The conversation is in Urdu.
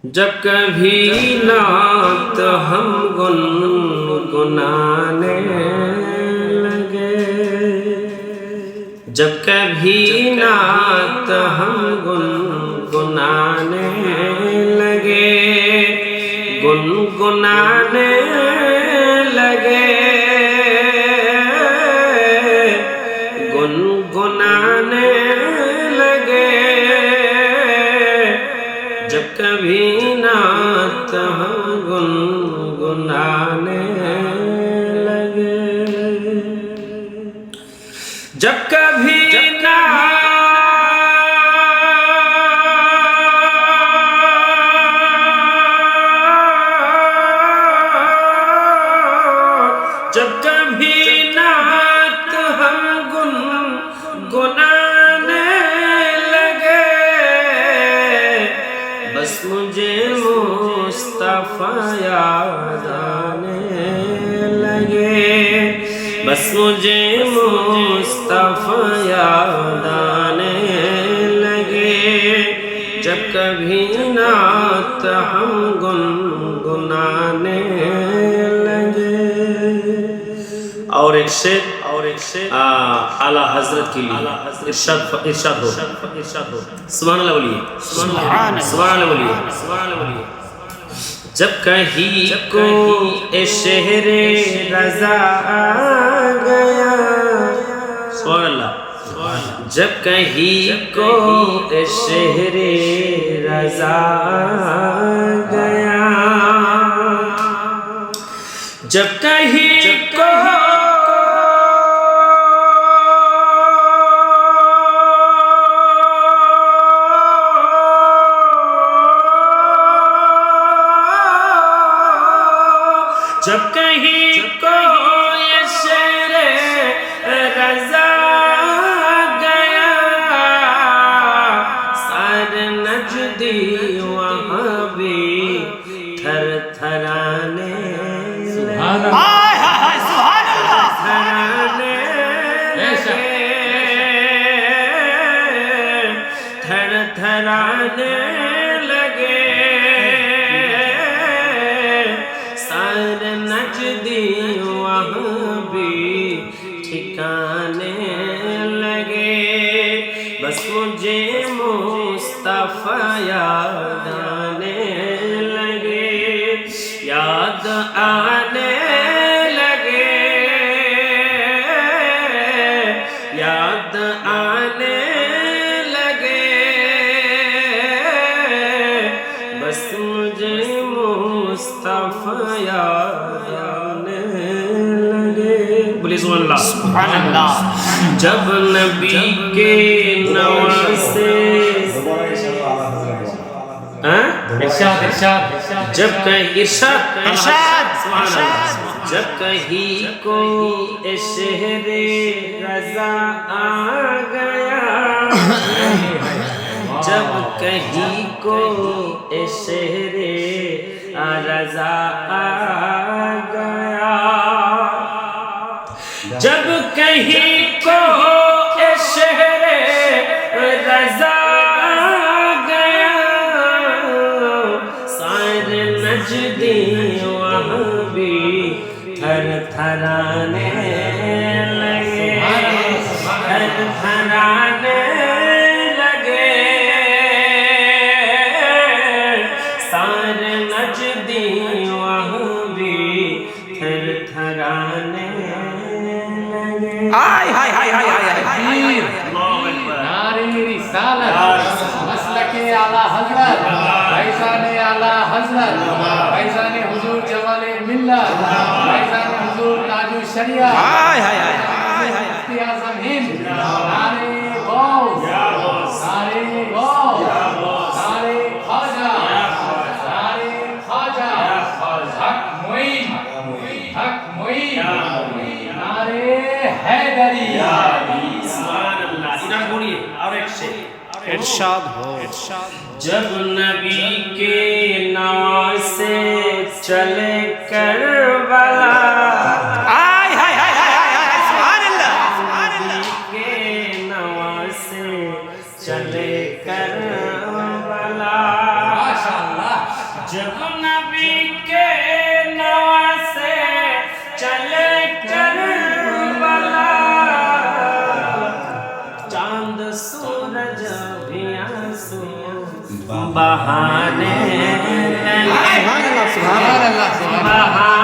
جب کبھی نعت ہم گنگنانے لگے، جب کبھی نعت ہم گنگنانے لگے، گنگنانے لگے، گنگنانے لگے، جب کبھی نعت ہم گنگنانے لگے، جب کبھی جب کبھی نعت ہم گنگنانے لگے، بس مجھے مصطفیٰ یاد آنے لگے، بس مجھے مصطفیٰ یاد آنے لگے، جب کبھی نعت ہم گنگنانے لگے۔ اور ایک شعر اعلیٰ حضرت کے لیے ارشاد ہو، سبحان اللہ بولیے، سبحان اللہ بولیے، سبحان اللہ بولیے۔ جب کہیں کو شہر رضا گیا، سبحان اللہ، جب کہیں کو شہر رضا گیا، جب کہیں کو جب کہیں کو یہ شہر رضا گیا، سارے نجدی وہاں بھی تھر تھرانے لگے، تھر تھرانے لگے، سارے نجدی وہاں بھی ٹھکانے لگے، بس مجھے مصطفیٰ یاد آنے لگے، یاد آنے لگے، یاد آنے لگے، بس مجھے مصطفیٰ یاد آنے لگے، بولیے سبحان اللہ، سبحان اللہ۔ جب نبی کے نواسے، جب کہیں جب کہیں کو شہر رضا آ گیا، جب کہیں کو شہر رضا آ گیا، جب کہیں کو شہر رضا گیا، سارے نجدی وہاں بھی تھر تھرانے لگے، تھر تھرانے لگے، سارے نجدی وہاں بھی تھر تھرانے لگے۔ ہائے ہائے ہائے ہائے ہائے ہائے، نعرہ رسالت، مسلک اعلیٰ حضرت، فیضان اعلیٰ حضرت، فیضان حضور جمال ملت، فیضان حضور تاج الشریعہ، ہائے ہائے ہائے مفتی اعظم ہند، نعرہ غوث، نعرہ غوث، نعرہ خواجہ، نعرہ خواجہ، حق معین، حق معین، نعرہ حیدری، سبحان اللہ۔ ادھر بولیے اور ایک شعر، ارشاد ہو۔ جب نبی کے نواسے چلے کربلا، ہائے ہائے ہائے ہائے ہائے، سبحان اللہ، نبی کے نواسے چلے کربلا، جب نبی کے نواسے چلے کربلا چاند سورج بھی آنسو بہانے سبحان اللہ سبحان اللہ سبحان اللہ سبحان اللہ